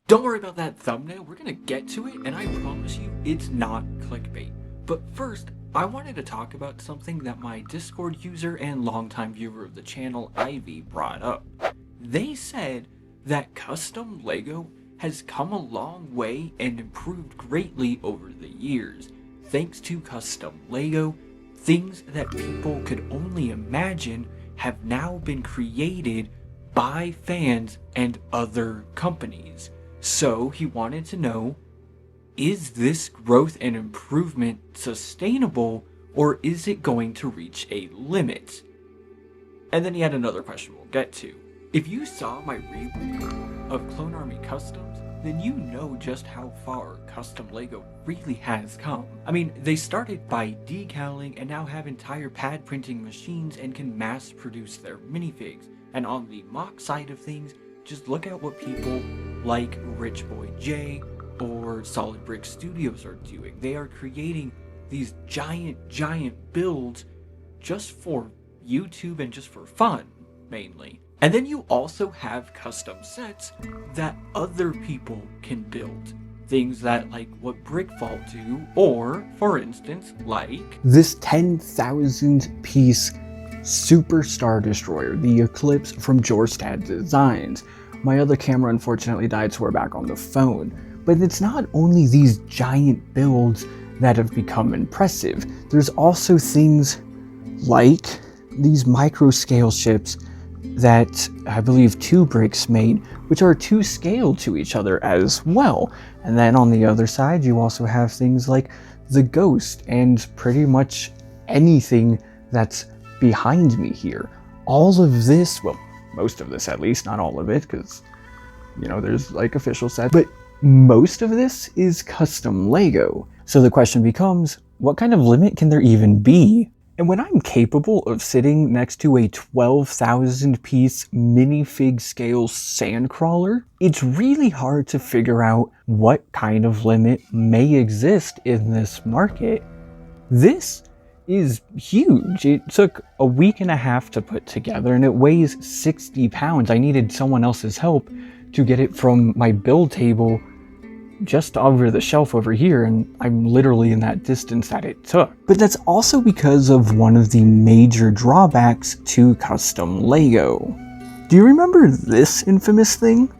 Don't worry about that thumbnail, we're gonna get to it, and I promise you, it's not clickbait. But first, I wanted to talk about something that my Discord user and longtime viewer of the channel, Ivy, brought up. They said that custom LEGO has come a long way and improved greatly over the years. Thanks to custom LEGO, things that people could only imagine have now been created by fans and other companies. So he wanted to know, is this growth and improvement sustainable, or is it going to reach a limit? And then he had another question we'll get to. If you saw my review of Clone Army Customs, then you know just how far custom LEGO really has come. I mean, they started by decaling and now have entire pad printing machines and can mass produce their minifigs. And on the mock side of things, just look at what people like Rich Boy J or Solid Brick Studios are doing. They are creating these giant builds just for YouTube and just for fun, mainly. And then you also have custom sets that other people can build. Things that, like what Brickvault do, or, for instance, like this 10,000 piece Super Star Destroyer, the Eclipse from Jorstad Designs. My other camera unfortunately died, so we're back on the phone. But it's not only these giant builds that have become impressive. There's also things like these micro scale ships that I believe 2Bricks made, which are to scale to each other as well. And then on the other side, you also have things like the Ghost and pretty much anything that's behind me here. All of this, well, most of this at least, not all of it, because, you know, there's like official sets, but most of this is custom LEGO. So the question becomes, what kind of limit can there even be? And when I'm capable of sitting next to a 12,000 piece minifig scale sandcrawler, it's really hard to figure out what kind of limit may exist in this market. This is huge. It took a week and a half to put together and it weighs 60 pounds. I needed someone else's help to get it from my build table just over the shelf over here, and I'm literally in that distance that it took. But that's also because of one of the major drawbacks to custom LEGO. Do you remember this infamous thing?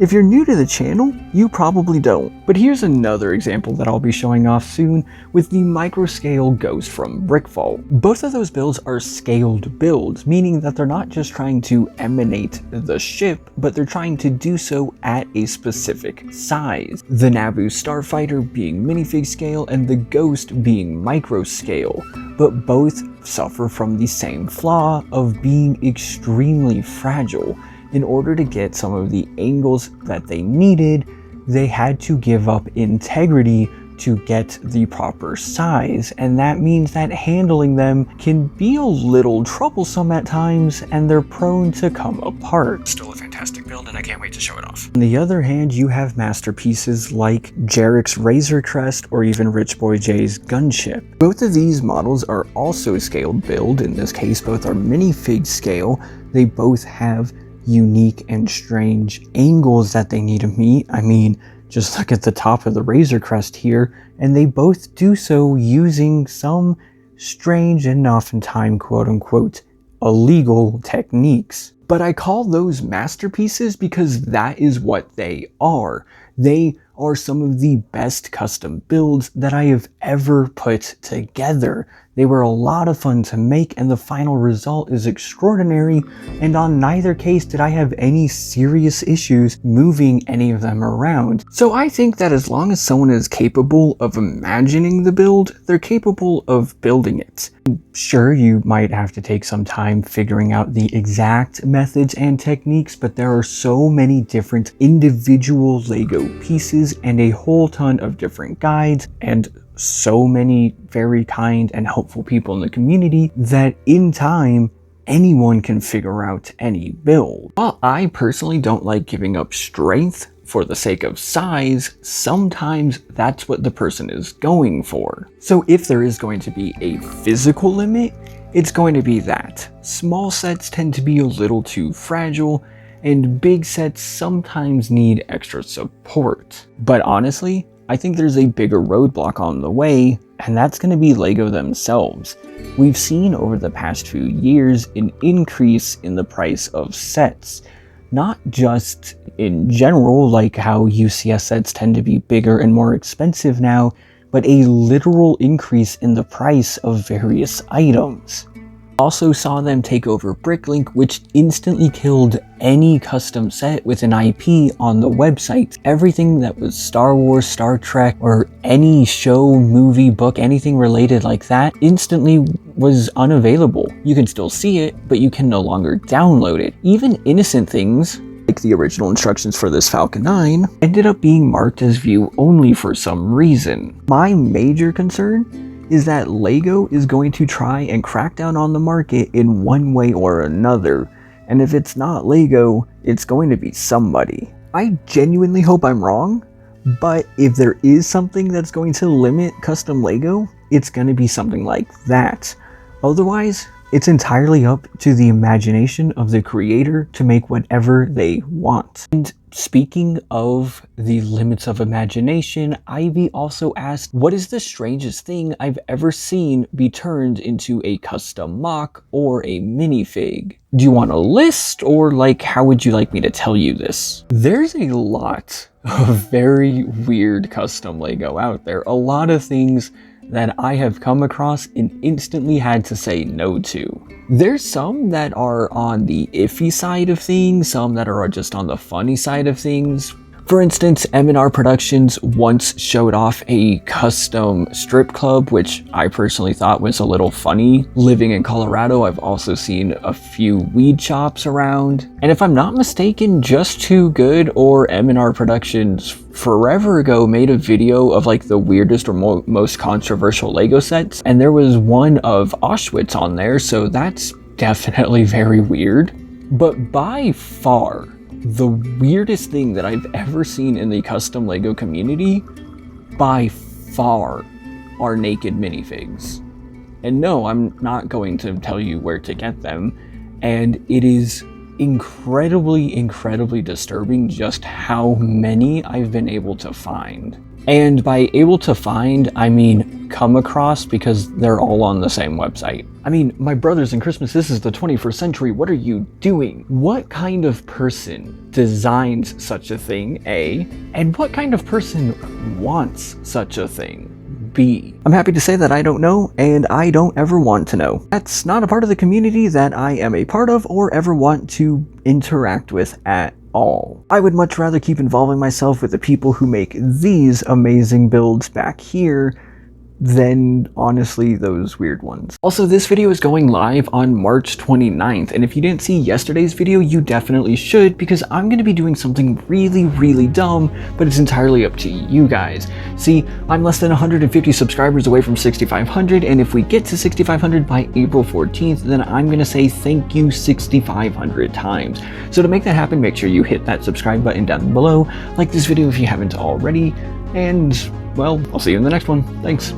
If you're new to the channel, you probably don't. But here's another example that I'll be showing off soon with the microscale Ghost from Brickvault. Both of those builds are scaled builds, meaning that they're not just trying to emanate the ship, but they're trying to do so at a specific size. The Naboo Starfighter being minifig scale and the Ghost being micro scale, but both suffer from the same flaw of being extremely fragile. In order to get some of the angles that they needed, they had to give up integrity to get the proper size, and that means that handling them can be a little troublesome at times, and they're prone to come apart. Still a fantastic build, and I can't wait to show it off. On the other hand, you have masterpieces like Jarek's Razor Crest or even Rich Boy J's Gunship. Both of these models are also scaled build. In this case, both are minifig scale. They both have unique and strange angles that they need to meet. I mean, just look at the top of the Razor Crest here, and they both do so using some strange and oftentimes quote-unquote illegal techniques. But I call those masterpieces because that is what they are. They are some of the best custom builds that I have ever put together. They were a lot of fun to make, and the final result is extraordinary, and on neither case did I have any serious issues moving any of them around. So I think that as long as someone is capable of imagining the build, they're capable of building it. Sure, you might have to take some time figuring out the exact methods and techniques, but there are so many different individual LEGO pieces and a whole ton of different guides and so many very kind and helpful people in the community that in time anyone can figure out any build. While I personally don't like giving up strength for the sake of size, sometimes that's what the person is going for. So if there is going to be a physical limit, it's going to be that. Small sets tend to be a little too fragile, and big sets sometimes need extra support. But honestly, I think there's a bigger roadblock on the way, and that's going to be LEGO themselves. We've seen over the past few years an increase in the price of sets. Not just in general, like how UCS sets tend to be bigger and more expensive now, but a literal increase in the price of various items. Also saw them take over Bricklink, which instantly killed any custom set with an IP on the website. Everything that was Star Wars, Star Trek, or any show, movie, book, anything related like that instantly was unavailable. You can still see it, but you can no longer download it. Even innocent things, like the original instructions for this Falcon 9, ended up being marked as view only for some reason. My major concern is that LEGO is going to try and crack down on the market in one way or another. And if it's not LEGO, it's going to be somebody. I genuinely hope I'm wrong, but if there is something that's going to limit custom LEGO, it's going to be something like that. Otherwise, it's entirely up to the imagination of the creator to make whatever they want. And speaking of the limits of imagination, Ivy also asked, what is the strangest thing I've ever seen be turned into a custom mock or a minifig? Do you want a list, or like, how would you like me to tell you this? There's a lot of very weird custom LEGO out there. A lot of things that I have come across and instantly had to say no to. There's some that are on the iffy side of things, some that are just on the funny side of things. For instance, M&R Productions once showed off a custom strip club, which I personally thought was a little funny. Living in Colorado, I've also seen a few weed shops around. And if I'm not mistaken, Just Too Good or M&R Productions forever ago made a video of like the weirdest or most controversial LEGO sets. And there was one of Auschwitz on there, so that's definitely very weird. But by far, the weirdest thing that I've ever seen in the custom LEGO community, by far, are naked minifigs. And no, I'm not going to tell you where to get them, and it is incredibly disturbing just how many I've been able to find. And by able to find, I mean come across, because they're all on the same website. I mean, my brothers and Christmas, this is the 21st century. What are you doing? What kind of person designs such a thing, A? And what kind of person wants such a thing, B? I'm happy to say that I don't know, and I don't ever want to know. That's not a part of the community that I am a part of or ever want to interact with at all. I would much rather keep involving myself with the people who make these amazing builds back here than, honestly, those weird ones. Also, this video is going live on March 29th, and if you didn't see yesterday's video, you definitely should, because I'm going to be doing something really dumb, but it's entirely up to you guys. See, I'm less than 150 subscribers away from 6,500, and if we get to 6,500 by April 14th, then I'm going to say thank you 6,500 times. So to make that happen, make sure you hit that subscribe button down below, like this video if you haven't already, and, well, I'll see you in the next one. Thanks.